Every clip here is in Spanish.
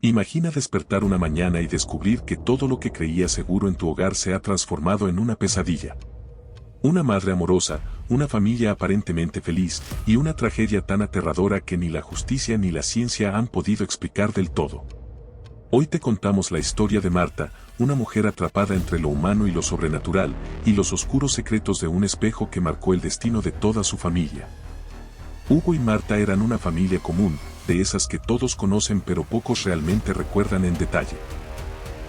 Imagina despertar una mañana y descubrir que todo lo que creías seguro en tu hogar se ha transformado en una pesadilla. Una madre amorosa, una familia aparentemente feliz, y una tragedia tan aterradora que ni la justicia ni la ciencia han podido explicar del todo. Hoy te contamos la historia de Marta, una mujer atrapada entre lo humano y lo sobrenatural, y los oscuros secretos de un espejo que marcó el destino de toda su familia. Hugo y Marta eran una familia común, de esas que todos conocen pero pocos realmente recuerdan en detalle.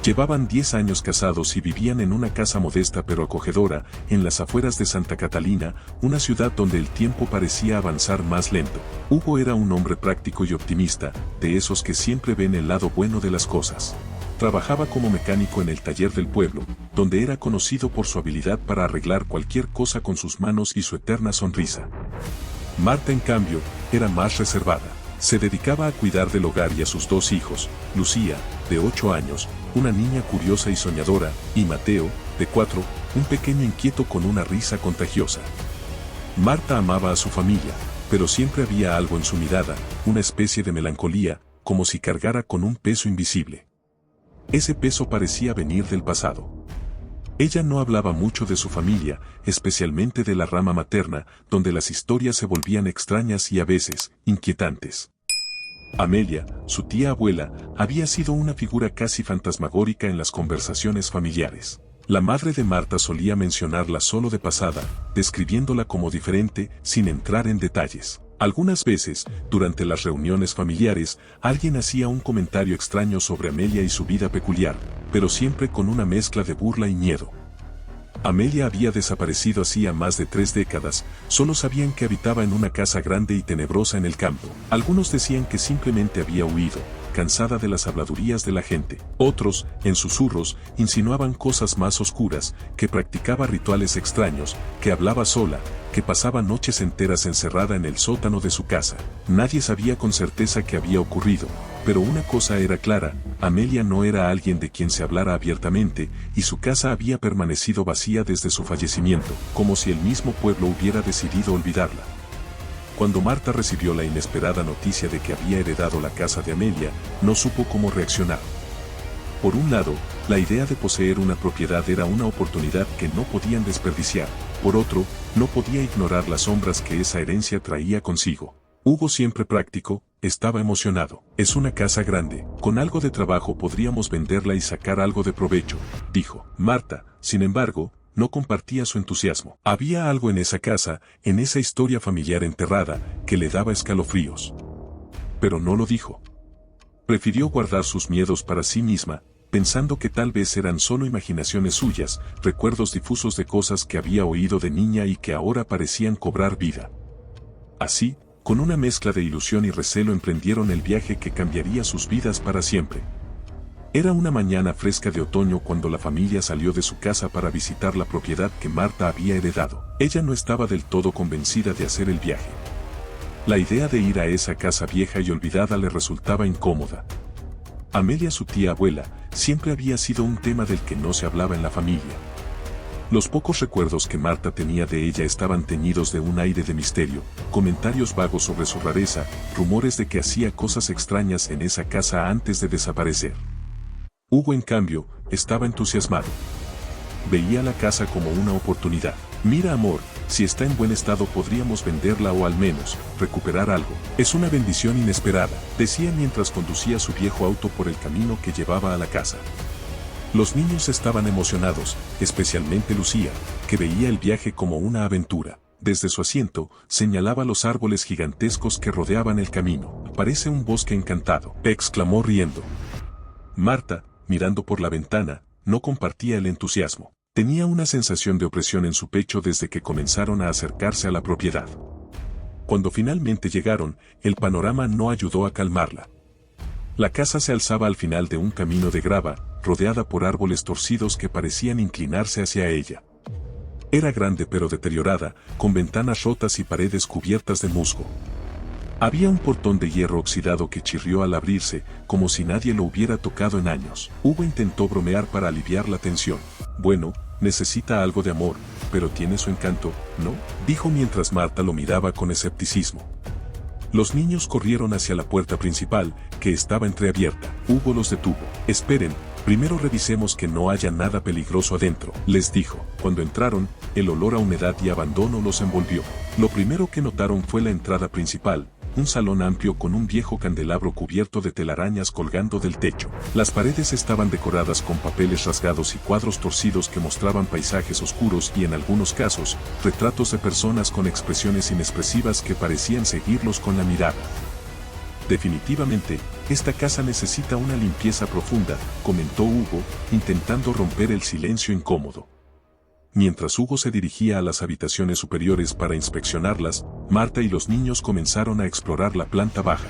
Llevaban 10 años casados y vivían en una casa modesta pero acogedora, en las afueras de Santa Catalina, una ciudad donde el tiempo parecía avanzar más lento. Hugo era un hombre práctico y optimista, de esos que siempre ven el lado bueno de las cosas. Trabajaba como mecánico en el taller del pueblo, donde era conocido por su habilidad para arreglar cualquier cosa con sus manos y su eterna sonrisa. Marta, en cambio, era más reservada. Se dedicaba a cuidar del hogar y a sus 2 hijos, Lucía, de 8 años, una niña curiosa y soñadora, y Mateo, de 4, un pequeño inquieto con una risa contagiosa. Marta amaba a su familia, pero siempre había algo en su mirada, una especie de melancolía, como si cargara con un peso invisible. Ese peso parecía venir del pasado. Ella no hablaba mucho de su familia, especialmente de la rama materna, donde las historias se volvían extrañas y a veces, inquietantes. Amelia, su tía abuela, había sido una figura casi fantasmagórica en las conversaciones familiares. La madre de Marta solía mencionarla solo de pasada, describiéndola como diferente, sin entrar en detalles. Algunas veces, durante las reuniones familiares, alguien hacía un comentario extraño sobre Amelia y su vida peculiar, pero siempre con una mezcla de burla y miedo. Amelia había desaparecido hacía más de 3 décadas, solo sabían que habitaba en una casa grande y tenebrosa en el campo. Algunos decían que simplemente había huido, cansada de las habladurías de la gente. Otros, en susurros, insinuaban cosas más oscuras, que practicaba rituales extraños, que hablaba sola, que pasaba noches enteras encerrada en el sótano de su casa. Nadie sabía con certeza qué había ocurrido, pero una cosa era clara, Amelia no era alguien de quien se hablara abiertamente, y su casa había permanecido vacía desde su fallecimiento, como si el mismo pueblo hubiera decidido olvidarla. Cuando Marta recibió la inesperada noticia de que había heredado la casa de Amelia, no supo cómo reaccionar. Por un lado, la idea de poseer una propiedad era una oportunidad que no podían desperdiciar. Por otro, no podía ignorar las sombras que esa herencia traía consigo. Hugo, siempre práctico, estaba emocionado. Es una casa grande, con algo de trabajo podríamos venderla y sacar algo de provecho, dijo. Marta, sin embargo, no compartía su entusiasmo. Había algo en esa casa, en esa historia familiar enterrada, que le daba escalofríos. Pero no lo dijo. Prefirió guardar sus miedos para sí misma, pensando que tal vez eran solo imaginaciones suyas, recuerdos difusos de cosas que había oído de niña y que ahora parecían cobrar vida. Así, con una mezcla de ilusión y recelo emprendieron el viaje que cambiaría sus vidas para siempre. Era una mañana fresca de otoño cuando la familia salió de su casa para visitar la propiedad que Marta había heredado. Ella no estaba del todo convencida de hacer el viaje. La idea de ir a esa casa vieja y olvidada le resultaba incómoda. Amelia, su tía abuela, siempre había sido un tema del que no se hablaba en la familia. Los pocos recuerdos que Marta tenía de ella estaban teñidos de un aire de misterio, comentarios vagos sobre su rareza, rumores de que hacía cosas extrañas en esa casa antes de desaparecer. Hugo, en cambio, estaba entusiasmado. Veía la casa como una oportunidad. Mira, amor, si está en buen estado podríamos venderla o al menos, recuperar algo. Es una bendición inesperada, decía mientras conducía su viejo auto por el camino que llevaba a la casa. Los niños estaban emocionados, especialmente Lucía, que veía el viaje como una aventura. Desde su asiento, señalaba los árboles gigantescos que rodeaban el camino. Parece un bosque encantado, exclamó riendo. Marta, mirando por la ventana, no compartía el entusiasmo. Tenía una sensación de opresión en su pecho desde que comenzaron a acercarse a la propiedad. Cuando finalmente llegaron, el panorama no ayudó a calmarla. La casa se alzaba al final de un camino de grava, rodeada por árboles torcidos que parecían inclinarse hacia ella. Era grande pero deteriorada, con ventanas rotas y paredes cubiertas de musgo. Había un portón de hierro oxidado que chirrió al abrirse, como si nadie lo hubiera tocado en años. Hugo intentó bromear para aliviar la tensión. Bueno, necesita algo de amor, pero tiene su encanto, ¿no? Dijo mientras Marta lo miraba con escepticismo. Los niños corrieron hacia la puerta principal, que estaba entreabierta. Hugo los detuvo. Esperen, primero revisemos que no haya nada peligroso adentro, les dijo. Cuando entraron, el olor a humedad y abandono los envolvió. Lo primero que notaron fue la entrada principal, un salón amplio con un viejo candelabro cubierto de telarañas colgando del techo. Las paredes estaban decoradas con papeles rasgados y cuadros torcidos que mostraban paisajes oscuros y en algunos casos, retratos de personas con expresiones inexpresivas que parecían seguirlos con la mirada. Definitivamente, esta casa necesita una limpieza profunda, comentó Hugo, intentando romper el silencio incómodo. Mientras Hugo se dirigía a las habitaciones superiores para inspeccionarlas, Marta y los niños comenzaron a explorar la planta baja.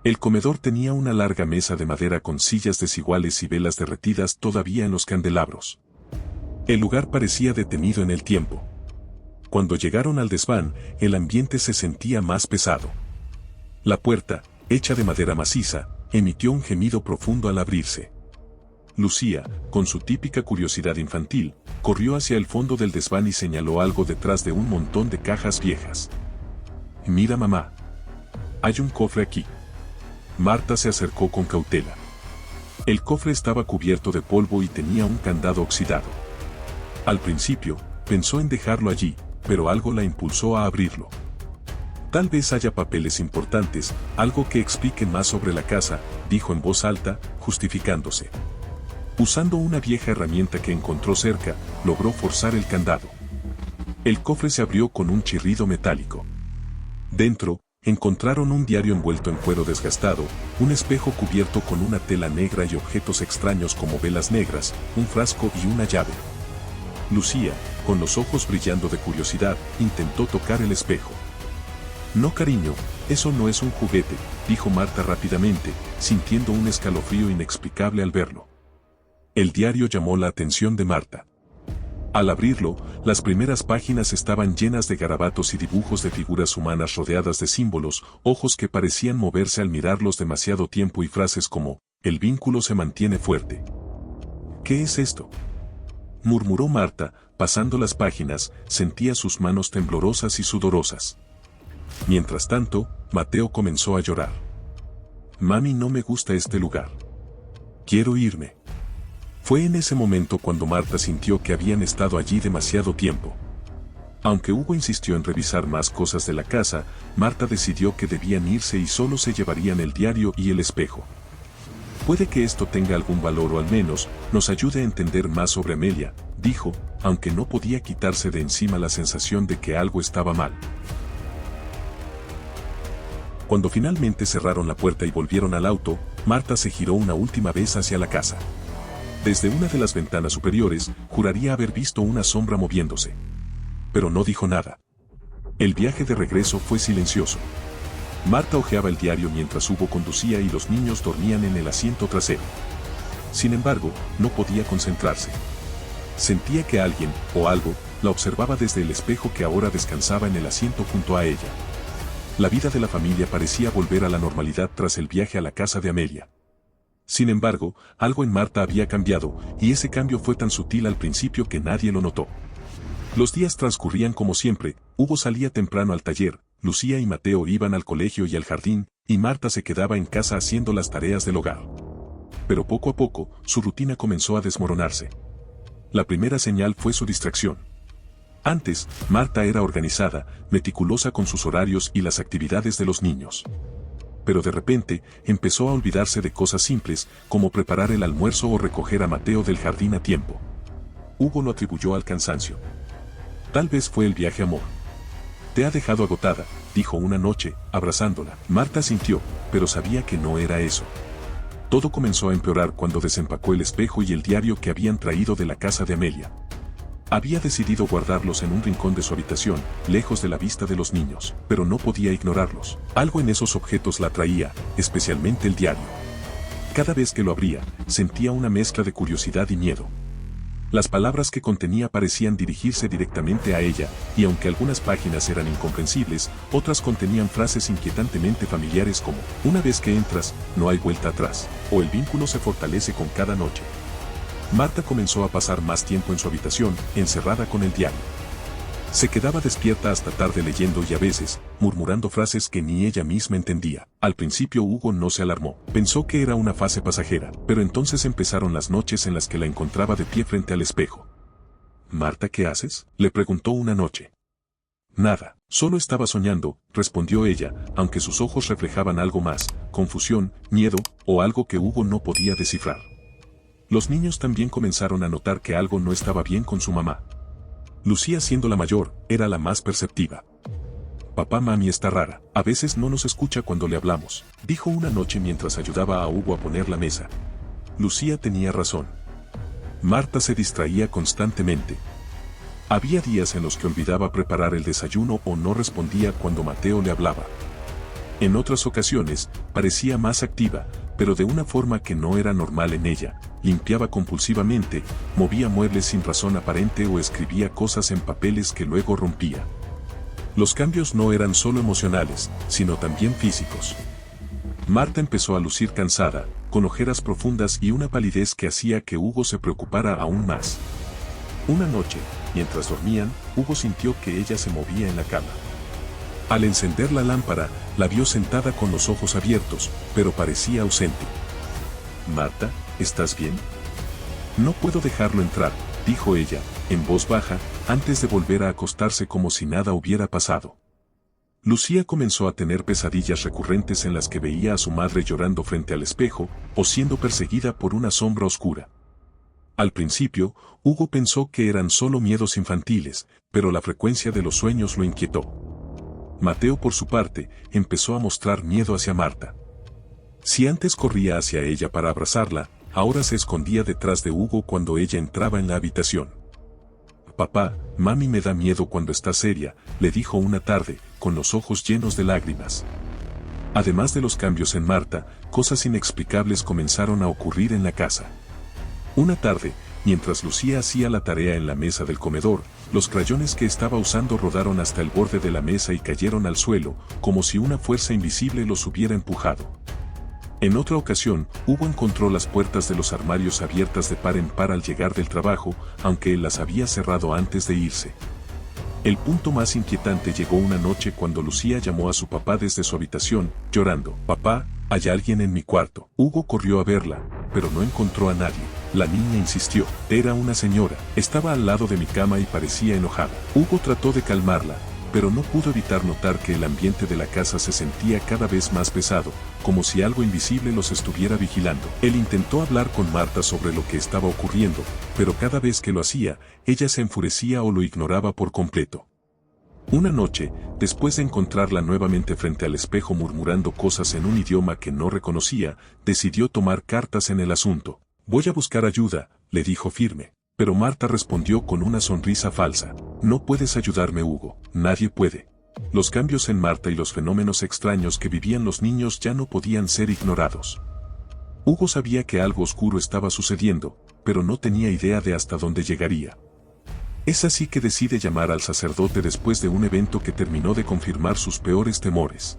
El comedor tenía una larga mesa de madera con sillas desiguales y velas derretidas todavía en los candelabros. El lugar parecía detenido en el tiempo. Cuando llegaron al desván, el ambiente se sentía más pesado. La puerta, hecha de madera maciza, emitió un gemido profundo al abrirse. Lucía, con su típica curiosidad infantil, corrió hacia el fondo del desván y señaló algo detrás de un montón de cajas viejas. «Mira, mamá. Hay un cofre aquí». Marta se acercó con cautela. El cofre estaba cubierto de polvo y tenía un candado oxidado. Al principio, pensó en dejarlo allí, pero algo la impulsó a abrirlo. «Tal vez haya papeles importantes, algo que explique más sobre la casa», dijo en voz alta, justificándose. Usando una vieja herramienta que encontró cerca, logró forzar el candado. El cofre se abrió con un chirrido metálico. Dentro, encontraron un diario envuelto en cuero desgastado, un espejo cubierto con una tela negra y objetos extraños como velas negras, un frasco y una llave. Lucía, con los ojos brillando de curiosidad, intentó tocar el espejo. «No, cariño, eso no es un juguete», dijo Marta rápidamente, sintiendo un escalofrío inexplicable al verlo. El diario llamó la atención de Marta. Al abrirlo, las primeras páginas estaban llenas de garabatos y dibujos de figuras humanas rodeadas de símbolos, ojos que parecían moverse al mirarlos demasiado tiempo y frases como, «El vínculo se mantiene fuerte». «¿Qué es esto?», murmuró Marta, pasando las páginas, sentía sus manos temblorosas y sudorosas. Mientras tanto, Mateo comenzó a llorar. «Mami, no me gusta este lugar. Quiero irme». Fue en ese momento cuando Marta sintió que habían estado allí demasiado tiempo. Aunque Hugo insistió en revisar más cosas de la casa, Marta decidió que debían irse y solo se llevarían el diario y el espejo. «Puede que esto tenga algún valor o al menos nos ayude a entender más sobre Amelia», dijo, aunque no podía quitarse de encima la sensación de que algo estaba mal. Cuando finalmente cerraron la puerta y volvieron al auto, Marta se giró una última vez hacia la casa. Desde una de las ventanas superiores, juraría haber visto una sombra moviéndose. Pero no dijo nada. El viaje de regreso fue silencioso. Marta hojeaba el diario mientras Hugo conducía y los niños dormían en el asiento trasero. Sin embargo, no podía concentrarse. Sentía que alguien, o algo, la observaba desde el espejo que ahora descansaba en el asiento junto a ella. La vida de la familia parecía volver a la normalidad tras el viaje a la casa de Amelia. Sin embargo, algo en Marta había cambiado, y ese cambio fue tan sutil al principio que nadie lo notó. Los días transcurrían como siempre, Hugo salía temprano al taller, Lucía y Mateo iban al colegio y al jardín, y Marta se quedaba en casa haciendo las tareas del hogar. Pero poco a poco, su rutina comenzó a desmoronarse. La primera señal fue su distracción. Antes, Marta era organizada, meticulosa con sus horarios y las actividades de los niños. Pero de repente, empezó a olvidarse de cosas simples, como preparar el almuerzo o recoger a Mateo del jardín a tiempo. Hugo lo atribuyó al cansancio. Tal vez fue el viaje, amor. «Te ha dejado agotada», dijo una noche, abrazándola. Marta sintió, pero sabía que no era eso. Todo comenzó a empeorar cuando desempacó el espejo y el diario que habían traído de la casa de Amelia. Había decidido guardarlos en un rincón de su habitación, lejos de la vista de los niños, pero no podía ignorarlos. Algo en esos objetos la atraía, especialmente el diario. Cada vez que lo abría, sentía una mezcla de curiosidad y miedo. Las palabras que contenía parecían dirigirse directamente a ella, y aunque algunas páginas eran incomprensibles, otras contenían frases inquietantemente familiares como, «Una vez que entras, no hay vuelta atrás», o «El vínculo se fortalece con cada noche». Marta comenzó a pasar más tiempo en su habitación, encerrada con el diario. Se quedaba despierta hasta tarde leyendo y a veces, murmurando frases que ni ella misma entendía. Al principio Hugo no se alarmó, pensó que era una fase pasajera, pero entonces empezaron las noches en las que la encontraba de pie frente al espejo. «Marta, ¿qué haces?», le preguntó una noche. «Nada, solo estaba soñando», respondió ella, aunque sus ojos reflejaban algo más, confusión, miedo, o algo que Hugo no podía descifrar. Los niños también comenzaron a notar que algo no estaba bien con su mamá. Lucía, siendo la mayor, era la más perceptiva. «Papá, mami está rara, a veces no nos escucha cuando le hablamos», dijo una noche mientras ayudaba a Hugo a poner la mesa. Lucía tenía razón. Marta se distraía constantemente. Había días en los que olvidaba preparar el desayuno o no respondía cuando Mateo le hablaba. En otras ocasiones, parecía más activa, pero de una forma que no era normal en ella. Limpiaba compulsivamente, movía muebles sin razón aparente o escribía cosas en papeles que luego rompía. Los cambios no eran solo emocionales, sino también físicos. Marta empezó a lucir cansada, con ojeras profundas y una palidez que hacía que Hugo se preocupara aún más. Una noche, mientras dormían, Hugo sintió que ella se movía en la cama. Al encender la lámpara, la vio sentada con los ojos abiertos, pero parecía ausente. «Marta, ¿estás bien?». «No puedo dejarlo entrar», dijo ella, en voz baja, antes de volver a acostarse como si nada hubiera pasado. Lucía comenzó a tener pesadillas recurrentes en las que veía a su madre llorando frente al espejo, o siendo perseguida por una sombra oscura. Al principio, Hugo pensó que eran solo miedos infantiles, pero la frecuencia de los sueños lo inquietó. Mateo, por su parte, empezó a mostrar miedo hacia Marta. Si antes corría hacia ella para abrazarla, ahora se escondía detrás de Hugo cuando ella entraba en la habitación. «Papá, mami me da miedo cuando está seria», le dijo una tarde, con los ojos llenos de lágrimas. Además de los cambios en Marta, cosas inexplicables comenzaron a ocurrir en la casa. Una tarde, mientras Lucía hacía la tarea en la mesa del comedor, los crayones que estaba usando rodaron hasta el borde de la mesa y cayeron al suelo, como si una fuerza invisible los hubiera empujado. En otra ocasión, Hugo encontró las puertas de los armarios abiertas de par en par al llegar del trabajo, aunque él las había cerrado antes de irse. El punto más inquietante llegó una noche cuando Lucía llamó a su papá desde su habitación, llorando. «Papá, hay alguien en mi cuarto». Hugo corrió a verla, pero no encontró a nadie. La niña insistió. «Era una señora, estaba al lado de mi cama y parecía enojada». Hugo trató de calmarla, pero no pudo evitar notar que el ambiente de la casa se sentía cada vez más pesado, como si algo invisible los estuviera vigilando. Él intentó hablar con Marta sobre lo que estaba ocurriendo, pero cada vez que lo hacía, ella se enfurecía o lo ignoraba por completo. Una noche, después de encontrarla nuevamente frente al espejo murmurando cosas en un idioma que no reconocía, decidió tomar cartas en el asunto. «Voy a buscar ayuda», le dijo firme. Pero Marta respondió con una sonrisa falsa. «No puedes ayudarme, Hugo, nadie puede». Los cambios en Marta y los fenómenos extraños que vivían los niños ya no podían ser ignorados. Hugo sabía que algo oscuro estaba sucediendo, pero no tenía idea de hasta dónde llegaría. Es así que decide llamar al sacerdote después de un evento que terminó de confirmar sus peores temores.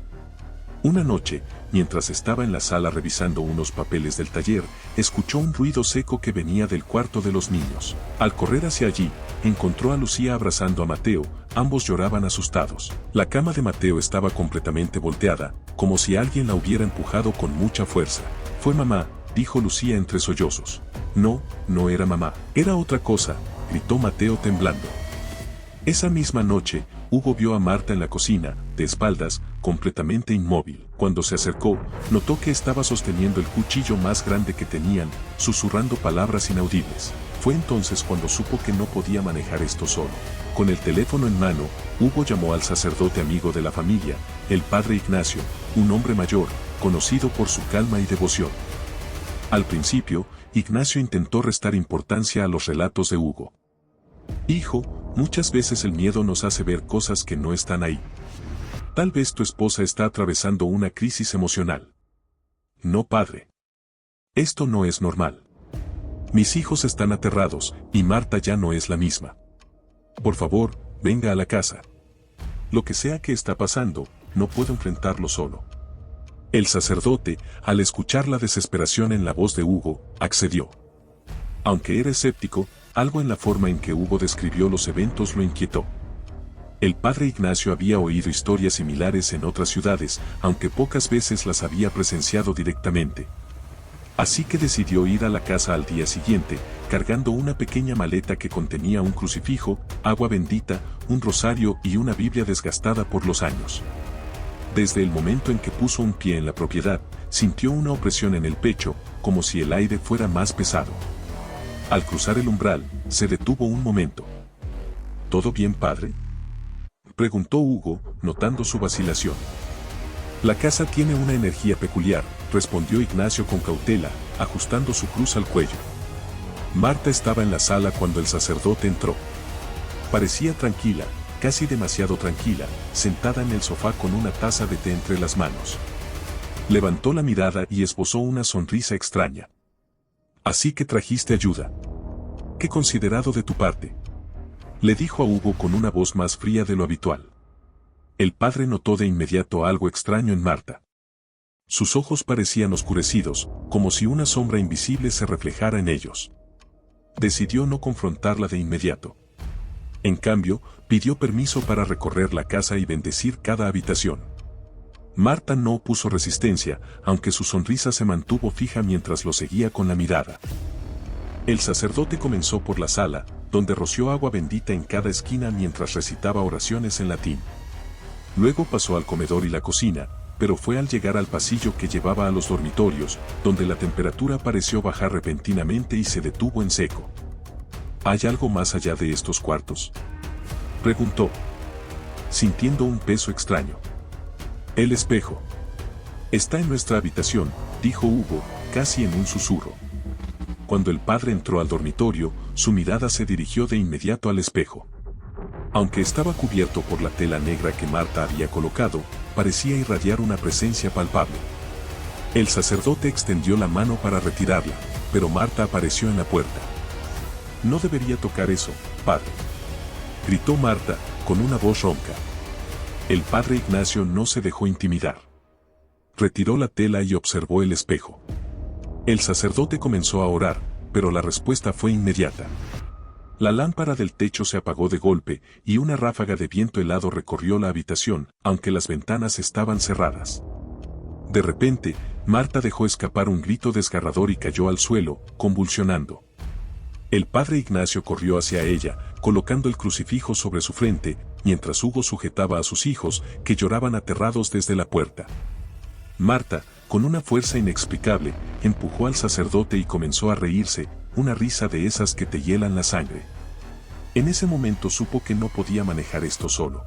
Una noche, mientras estaba en la sala revisando unos papeles del taller, escuchó un ruido seco que venía del cuarto de los niños. Al correr hacia allí, encontró a Lucía abrazando a Mateo, ambos lloraban asustados. La cama de Mateo estaba completamente volteada, como si alguien la hubiera empujado con mucha fuerza. «Fue mamá», dijo Lucía entre sollozos. «No, no era mamá, era otra cosa», gritó Mateo temblando. Esa misma noche, Hugo vio a Marta en la cocina, de espaldas, completamente inmóvil. Cuando se acercó, notó que estaba sosteniendo el cuchillo más grande que tenían, susurrando palabras inaudibles. Fue entonces cuando supo que no podía manejar esto solo. Con el teléfono en mano, Hugo llamó al sacerdote amigo de la familia, el padre Ignacio, un hombre mayor, conocido por su calma y devoción. Al principio, Ignacio intentó restar importancia a los relatos de Hugo. «Hijo, muchas veces el miedo nos hace ver cosas que no están ahí. Tal vez tu esposa está atravesando una crisis emocional». «No, padre. Esto no es normal. Mis hijos están aterrados, y Marta ya no es la misma. Por favor, venga a la casa. Lo que sea que está pasando, no puedo enfrentarlo solo». El sacerdote, al escuchar la desesperación en la voz de Hugo, accedió. Aunque era escéptico, algo en la forma en que Hugo describió los eventos lo inquietó. El padre Ignacio había oído historias similares en otras ciudades, aunque pocas veces las había presenciado directamente. Así que decidió ir a la casa al día siguiente, cargando una pequeña maleta que contenía un crucifijo, agua bendita, un rosario y una Biblia desgastada por los años. Desde el momento en que puso un pie en la propiedad, sintió una opresión en el pecho, como si el aire fuera más pesado. Al cruzar el umbral, se detuvo un momento. ¿Todo bien, padre?, preguntó Hugo, notando su vacilación. La casa tiene una energía peculiar, respondió Ignacio con cautela, ajustando su cruz al cuello. Marta estaba en la sala cuando el sacerdote entró. Parecía tranquila, casi demasiado tranquila, sentada en el sofá con una taza de té entre las manos. Levantó la mirada y esbozó una sonrisa extraña. «Así que trajiste ayuda. Qué considerado de tu parte», le dijo a Hugo con una voz más fría de lo habitual. El padre notó de inmediato algo extraño en Marta. Sus ojos parecían oscurecidos, como si una sombra invisible se reflejara en ellos. Decidió no confrontarla de inmediato. En cambio, pidió permiso para recorrer la casa y bendecir cada habitación. Marta no opuso resistencia, aunque su sonrisa se mantuvo fija mientras lo seguía con la mirada. El sacerdote comenzó por la sala, donde roció agua bendita en cada esquina mientras recitaba oraciones en latín. Luego pasó al comedor y la cocina, pero fue al llegar al pasillo que llevaba a los dormitorios, donde la temperatura pareció bajar repentinamente y se detuvo en seco. ¿Hay algo más allá de estos cuartos?, preguntó, sintiendo un peso extraño. El espejo. Está en nuestra habitación, dijo Hugo, casi en un susurro. Cuando el padre entró al dormitorio, su mirada se dirigió de inmediato al espejo. Aunque estaba cubierto por la tela negra que Marta había colocado, parecía irradiar una presencia palpable. El sacerdote extendió la mano para retirarla, pero Marta apareció en la puerta. «No debería tocar eso, padre», gritó Marta, con una voz ronca. El padre Ignacio no se dejó intimidar. Retiró la tela y observó el espejo. El sacerdote comenzó a orar, pero la respuesta fue inmediata. La lámpara del techo se apagó de golpe, y una ráfaga de viento helado recorrió la habitación, aunque las ventanas estaban cerradas. De repente, Marta dejó escapar un grito desgarrador y cayó al suelo, convulsionando. El padre Ignacio corrió hacia ella, colocando el crucifijo sobre su frente, mientras Hugo sujetaba a sus hijos, que lloraban aterrados desde la puerta. Marta, con una fuerza inexplicable, empujó al sacerdote y comenzó a reírse, una risa de esas que te hielan la sangre. En ese momento supo que no podía manejar esto solo.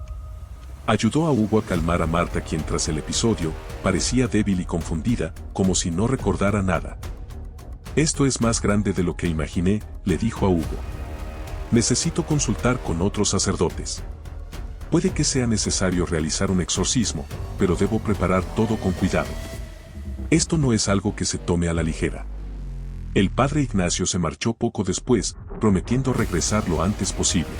Ayudó a Hugo a calmar a Marta, quien tras el episodio, parecía débil y confundida, como si no recordara nada. «Esto es más grande de lo que imaginé», le dijo a Hugo. «Necesito consultar con otros sacerdotes. Puede que sea necesario realizar un exorcismo, pero debo preparar todo con cuidado. Esto no es algo que se tome a la ligera». El padre Ignacio se marchó poco después, prometiendo regresar lo antes posible.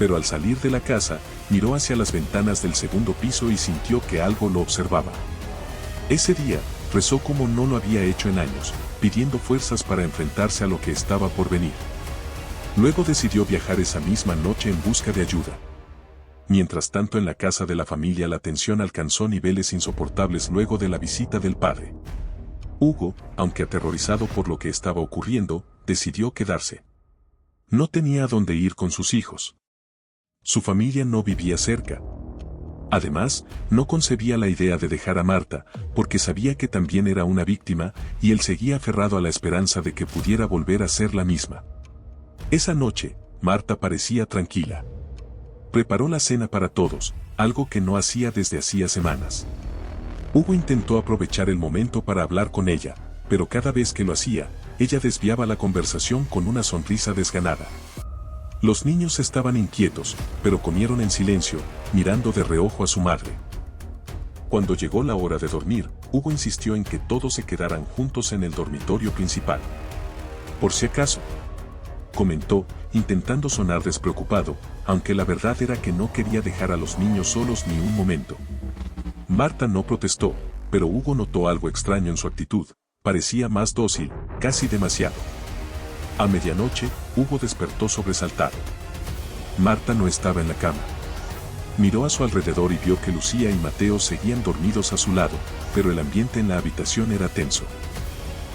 Pero al salir de la casa, miró hacia las ventanas del segundo piso y sintió que algo lo observaba. Ese día, rezó como no lo había hecho en años, pidiendo fuerzas para enfrentarse a lo que estaba por venir. Luego decidió viajar esa misma noche en busca de ayuda. Mientras tanto, en la casa de la familia la tensión alcanzó niveles insoportables luego de la visita del padre. Hugo, aunque aterrorizado por lo que estaba ocurriendo, decidió quedarse. No tenía a dónde ir con sus hijos. Su familia no vivía cerca. Además, no concebía la idea de dejar a Marta, porque sabía que también era una víctima, y él seguía aferrado a la esperanza de que pudiera volver a ser la misma. Esa noche, Marta parecía tranquila. Preparó la cena para todos, algo que no hacía desde hacía semanas. Hugo intentó aprovechar el momento para hablar con ella, pero cada vez que lo hacía, ella desviaba la conversación con una sonrisa desganada. Los niños estaban inquietos, pero comieron en silencio, mirando de reojo a su madre. Cuando llegó la hora de dormir, Hugo insistió en que todos se quedaran juntos en el dormitorio principal. «Por si acaso», comentó, intentando sonar despreocupado, aunque la verdad era que no quería dejar a los niños solos ni un momento. Marta no protestó, pero Hugo notó algo extraño en su actitud. Parecía más dócil, casi demasiado. A medianoche, Hugo despertó sobresaltado. Marta no estaba en la cama. Miró a su alrededor y vio que Lucía y Mateo seguían dormidos a su lado, pero el ambiente en la habitación era tenso.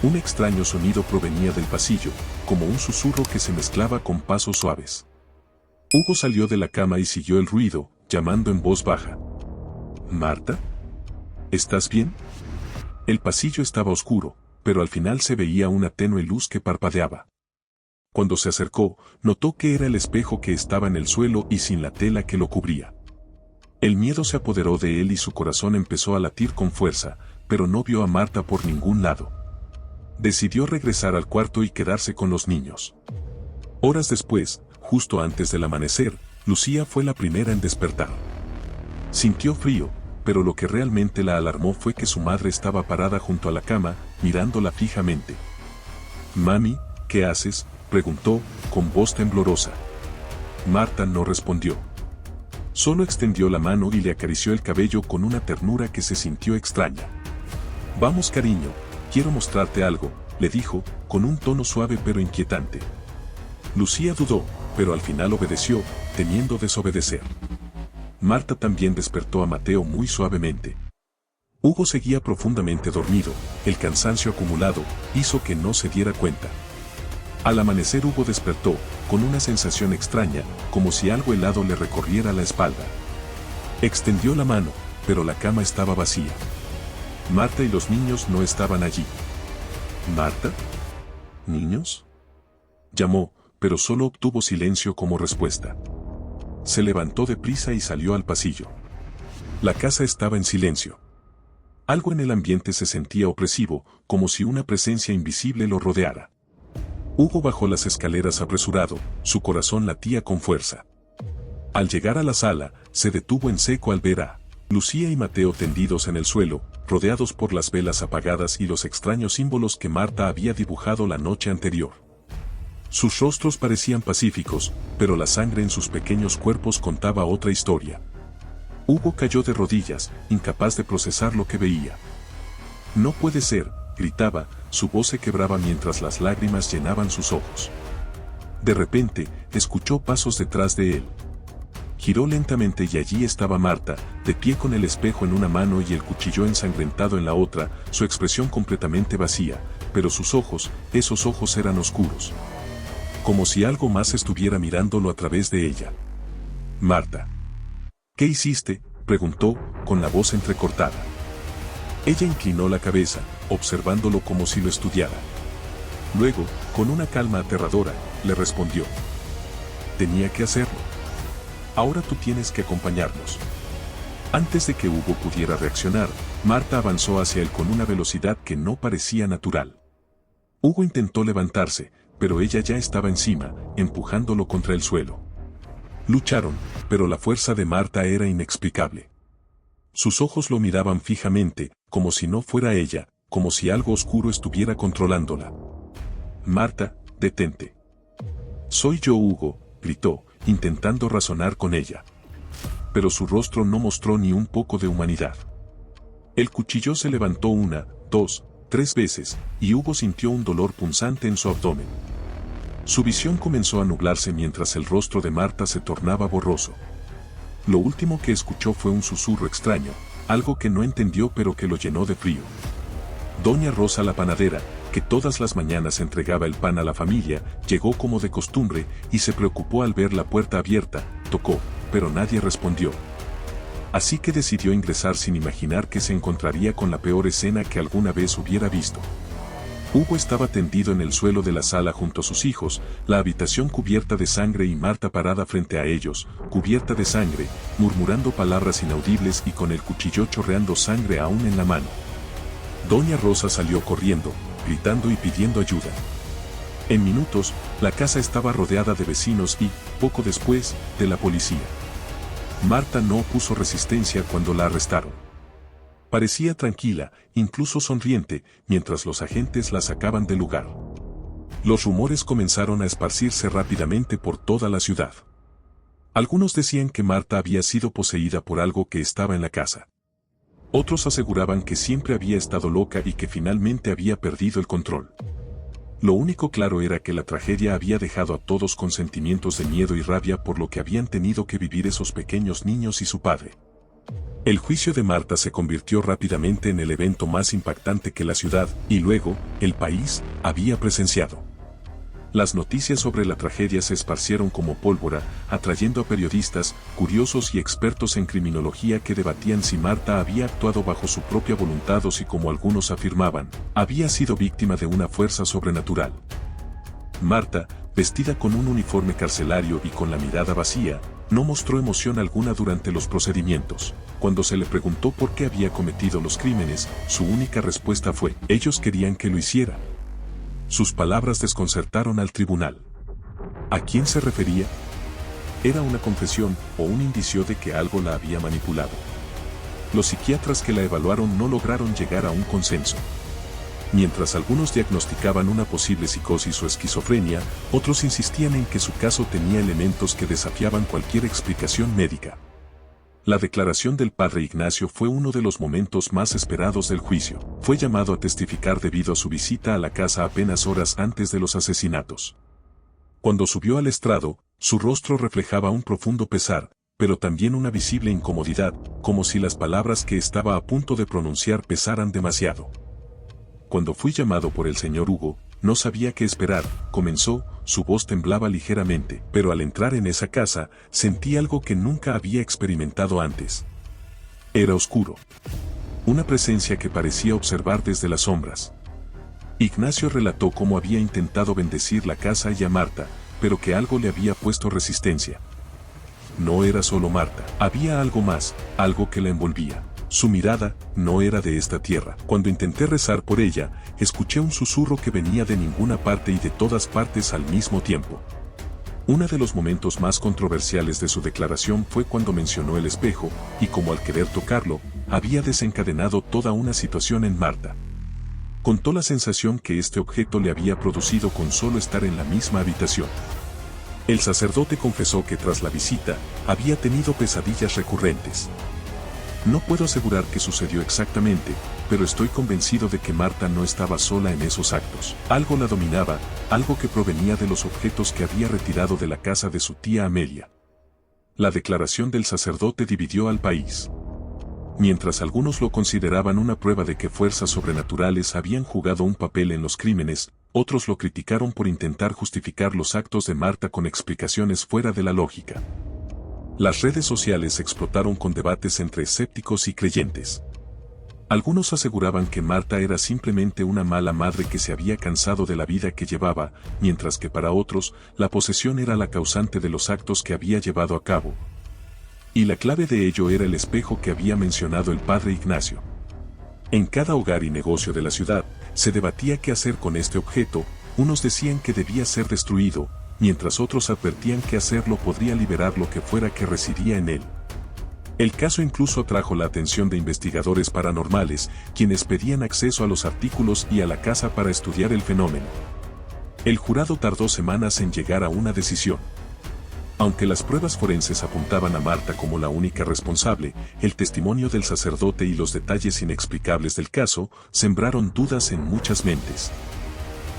Un extraño sonido provenía del pasillo, como un susurro que se mezclaba con pasos suaves. Hugo salió de la cama y siguió el ruido, llamando en voz baja. «¿Marta? ¿Estás bien?» El pasillo estaba oscuro, pero al final se veía una tenue luz que parpadeaba. Cuando se acercó, notó que era el espejo que estaba en el suelo y sin la tela que lo cubría. El miedo se apoderó de él y su corazón empezó a latir con fuerza, pero no vio a Marta por ningún lado. Decidió regresar al cuarto y quedarse con los niños. Horas después, justo antes del amanecer, Lucía fue la primera en despertar. Sintió frío, pero lo que realmente la alarmó fue que su madre estaba parada junto a la cama, mirándola fijamente. «Mami, ¿qué haces?», preguntó, con voz temblorosa. Marta no respondió. Solo extendió la mano y le acarició el cabello con una ternura que se sintió extraña. «Vamos, cariño, quiero mostrarte algo», le dijo, con un tono suave pero inquietante. Lucía dudó, pero al final obedeció, temiendo desobedecer. Marta también despertó a Mateo muy suavemente. Hugo seguía profundamente dormido, el cansancio acumulado hizo que no se diera cuenta. Al amanecer Hugo despertó, con una sensación extraña, como si algo helado le recorriera la espalda. Extendió la mano, pero la cama estaba vacía. Marta y los niños no estaban allí. «¿Marta? ¿Niños?», llamó, pero solo obtuvo silencio como respuesta. Se levantó deprisa y salió al pasillo. La casa estaba en silencio. Algo en el ambiente se sentía opresivo, como si una presencia invisible lo rodeara. Hugo bajó las escaleras apresurado, su corazón latía con fuerza. Al llegar a la sala, se detuvo en seco al ver a Lucía y Mateo tendidos en el suelo, rodeados por las velas apagadas y los extraños símbolos que Marta había dibujado la noche anterior. Sus rostros parecían pacíficos, pero la sangre en sus pequeños cuerpos contaba otra historia. Hugo cayó de rodillas, incapaz de procesar lo que veía. «No puede ser», gritaba, su voz se quebraba mientras las lágrimas llenaban sus ojos. De repente, escuchó pasos detrás de él. Giró lentamente y allí estaba Marta, de pie con el espejo en una mano y el cuchillo ensangrentado en la otra, su expresión completamente vacía, pero sus ojos, esos ojos eran oscuros. Como si algo más estuviera mirándolo a través de ella. «Marta. ¿Qué hiciste?», preguntó, con la voz entrecortada. Ella inclinó la cabeza, observándolo como si lo estudiara. Luego, con una calma aterradora, le respondió. «Tenía que hacerlo. Ahora tú tienes que acompañarnos». Antes de que Hugo pudiera reaccionar, Marta avanzó hacia él con una velocidad que no parecía natural. Hugo intentó levantarse, pero ella ya estaba encima, empujándolo contra el suelo. Lucharon, pero la fuerza de Marta era inexplicable. Sus ojos lo miraban fijamente, como si no fuera ella, como si algo oscuro estuviera controlándola. «Marta, detente». «Soy yo, Hugo», gritó, intentando razonar con ella. Pero su rostro no mostró ni un poco de humanidad. El cuchillo se levantó 1, 2, 3 veces, y Hugo sintió un dolor punzante en su abdomen. Su visión comenzó a nublarse mientras el rostro de Marta se tornaba borroso. Lo último que escuchó fue un susurro extraño, algo que no entendió pero que lo llenó de frío. Doña Rosa la panadera, que todas las mañanas entregaba el pan a la familia, llegó como de costumbre y se preocupó al ver la puerta abierta, tocó, pero nadie respondió. Así que decidió ingresar sin imaginar que se encontraría con la peor escena que alguna vez hubiera visto. Hugo estaba tendido en el suelo de la sala junto a sus hijos, la habitación cubierta de sangre y Marta parada frente a ellos, cubierta de sangre, murmurando palabras inaudibles y con el cuchillo chorreando sangre aún en la mano. Doña Rosa salió corriendo, gritando y pidiendo ayuda. En minutos, la casa estaba rodeada de vecinos y, poco después, de la policía. Marta no opuso resistencia cuando la arrestaron. Parecía tranquila, incluso sonriente, mientras los agentes la sacaban del lugar. Los rumores comenzaron a esparcirse rápidamente por toda la ciudad. Algunos decían que Marta había sido poseída por algo que estaba en la casa. Otros aseguraban que siempre había estado loca y que finalmente había perdido el control. Lo único claro era que la tragedia había dejado a todos con sentimientos de miedo y rabia por lo que habían tenido que vivir esos pequeños niños y su padre. El juicio de Marta se convirtió rápidamente en el evento más impactante que la ciudad, y luego, el país, había presenciado. Las noticias sobre la tragedia se esparcieron como pólvora, atrayendo a periodistas, curiosos y expertos en criminología que debatían si Marta había actuado bajo su propia voluntad o si, como algunos afirmaban, había sido víctima de una fuerza sobrenatural. Marta, vestida con un uniforme carcelario y con la mirada vacía, no mostró emoción alguna durante los procedimientos. Cuando se le preguntó por qué había cometido los crímenes, su única respuesta fue: ellos querían que lo hiciera. Sus palabras desconcertaron al tribunal. ¿A quién se refería? ¿Era una confesión o un indicio de que algo la había manipulado? Los psiquiatras que la evaluaron no lograron llegar a un consenso. Mientras algunos diagnosticaban una posible psicosis o esquizofrenia, otros insistían en que su caso tenía elementos que desafiaban cualquier explicación médica. La declaración del padre Ignacio fue uno de los momentos más esperados del juicio. Fue llamado a testificar debido a su visita a la casa apenas horas antes de los asesinatos. Cuando subió al estrado, su rostro reflejaba un profundo pesar, pero también una visible incomodidad, como si las palabras que estaba a punto de pronunciar pesaran demasiado. Cuando fui llamado por el señor Hugo, no sabía qué esperar, comenzó, su voz temblaba ligeramente, pero al entrar en esa casa, sentí algo que nunca había experimentado antes. Era oscuro. Una presencia que parecía observar desde las sombras. Ignacio relató cómo había intentado bendecir la casa y a Marta, pero que algo le había puesto resistencia. No era solo Marta, había algo más, algo que la envolvía. Su mirada no era de esta tierra. Cuando intenté rezar por ella, escuché un susurro que venía de ninguna parte y de todas partes al mismo tiempo. Uno de los momentos más controversiales de su declaración fue cuando mencionó el espejo, y como al querer tocarlo, había desencadenado toda una situación en Marta. Contó la sensación que este objeto le había producido con solo estar en la misma habitación. El sacerdote confesó que tras la visita, había tenido pesadillas recurrentes. No puedo asegurar qué sucedió exactamente, pero estoy convencido de que Marta no estaba sola en esos actos. Algo la dominaba, algo que provenía de los objetos que había retirado de la casa de su tía Amelia. La declaración del sacerdote dividió al país. Mientras algunos lo consideraban una prueba de que fuerzas sobrenaturales habían jugado un papel en los crímenes, otros lo criticaron por intentar justificar los actos de Marta con explicaciones fuera de la lógica. Las redes sociales explotaron con debates entre escépticos y creyentes. Algunos aseguraban que Marta era simplemente una mala madre que se había cansado de la vida que llevaba, mientras que para otros, la posesión era la causante de los actos que había llevado a cabo. Y la clave de ello era el espejo que había mencionado el padre Ignacio. En cada hogar y negocio de la ciudad, se debatía qué hacer con este objeto. Unos decían que debía ser destruido, mientras otros advertían que hacerlo podría liberar lo que fuera que residía en él. El caso incluso atrajo la atención de investigadores paranormales, quienes pedían acceso a los artículos y a la casa para estudiar el fenómeno. El jurado tardó semanas en llegar a una decisión. Aunque las pruebas forenses apuntaban a Marta como la única responsable, el testimonio del sacerdote y los detalles inexplicables del caso sembraron dudas en muchas mentes.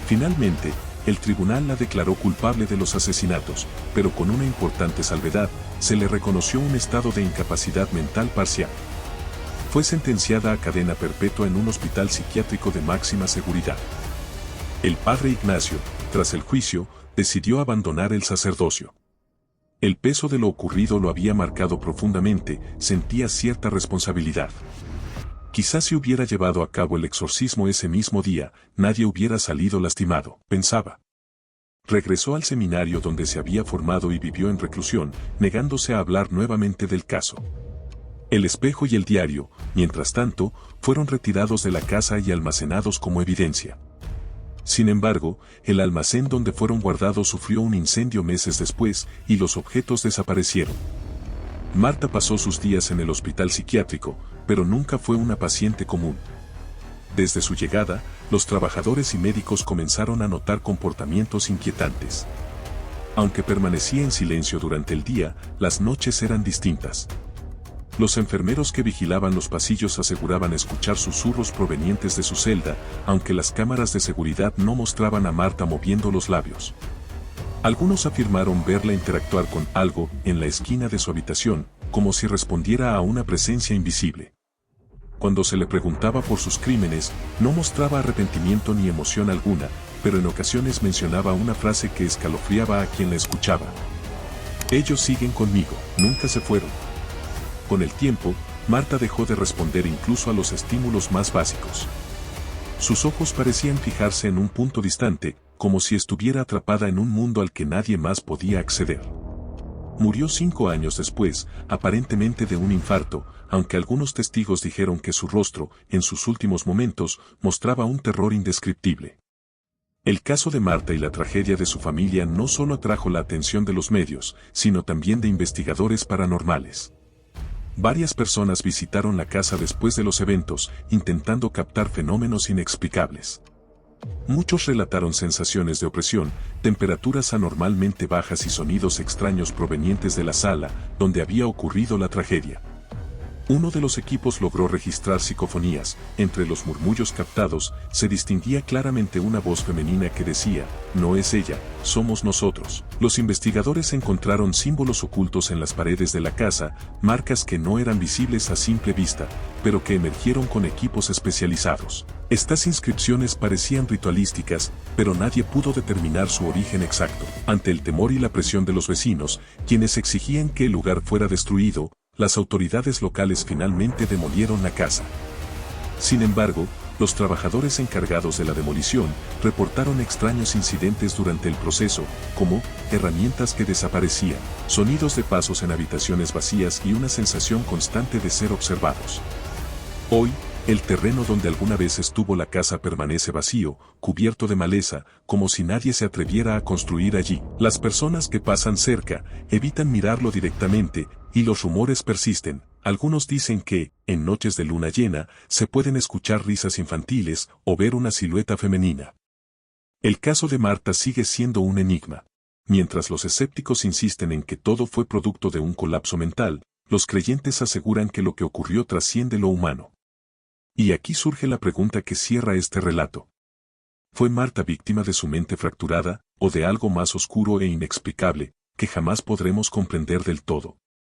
Finalmente, el tribunal la declaró culpable de los asesinatos, pero con una importante salvedad: se le reconoció un estado de incapacidad mental parcial. Fue sentenciada a cadena perpetua en un hospital psiquiátrico de máxima seguridad. El padre Ignacio, tras el juicio, decidió abandonar el sacerdocio. El peso de lo ocurrido lo había marcado profundamente, sentía cierta responsabilidad. Quizás si hubiera llevado a cabo el exorcismo ese mismo día, nadie hubiera salido lastimado, pensaba. Regresó al seminario donde se había formado y vivió en reclusión, negándose a hablar nuevamente del caso. El espejo y el diario, mientras tanto, fueron retirados de la casa y almacenados como evidencia. Sin embargo, el almacén donde fueron guardados sufrió un incendio meses después y los objetos desaparecieron. Marta pasó sus días en el hospital psiquiátrico, pero nunca fue una paciente común. Desde su llegada, los trabajadores y médicos comenzaron a notar comportamientos inquietantes. Aunque permanecía en silencio durante el día, las noches eran distintas. Los enfermeros que vigilaban los pasillos aseguraban escuchar susurros provenientes de su celda, aunque las cámaras de seguridad no mostraban a Marta moviendo los labios. Algunos afirmaron verla interactuar con algo en la esquina de su habitación, como si respondiera a una presencia invisible. Cuando se le preguntaba por sus crímenes, no mostraba arrepentimiento ni emoción alguna, pero en ocasiones mencionaba una frase que escalofriaba a quien la escuchaba. Ellos siguen conmigo, nunca se fueron. Con el tiempo, Marta dejó de responder incluso a los estímulos más básicos. Sus ojos parecían fijarse en un punto distante, como si estuviera atrapada en un mundo al que nadie más podía acceder. Murió 5 años después, aparentemente de un infarto, aunque algunos testigos dijeron que su rostro, en sus últimos momentos, mostraba un terror indescriptible. El caso de Marta y la tragedia de su familia no solo atrajo la atención de los medios, sino también de investigadores paranormales. Varias personas visitaron la casa después de los eventos, intentando captar fenómenos inexplicables. Muchos relataron sensaciones de opresión, temperaturas anormalmente bajas y sonidos extraños provenientes de la sala donde había ocurrido la tragedia. Uno de los equipos logró registrar psicofonías. Entre los murmullos captados, se distinguía claramente una voz femenina que decía, "No es ella, somos nosotros". Los investigadores encontraron símbolos ocultos en las paredes de la casa, marcas que no eran visibles a simple vista, pero que emergieron con equipos especializados. Estas inscripciones parecían ritualísticas, pero nadie pudo determinar su origen exacto. Ante el temor y la presión de los vecinos, quienes exigían que el lugar fuera destruido, las autoridades locales finalmente demolieron la casa. Sin embargo, los trabajadores encargados de la demolición reportaron extraños incidentes durante el proceso, como herramientas que desaparecían, sonidos de pasos en habitaciones vacías y una sensación constante de ser observados. Hoy, el terreno donde alguna vez estuvo la casa permanece vacío, cubierto de maleza, como si nadie se atreviera a construir allí. Las personas que pasan cerca evitan mirarlo directamente, y los rumores persisten. Algunos dicen que, en noches de luna llena, se pueden escuchar risas infantiles o ver una silueta femenina. El caso de Marta sigue siendo un enigma. Mientras los escépticos insisten en que todo fue producto de un colapso mental, los creyentes aseguran que lo que ocurrió trasciende lo humano. Y aquí surge la pregunta que cierra este relato. ¿Fue Marta víctima de su mente fracturada, o de algo más oscuro e inexplicable, que jamás podremos comprender del todo?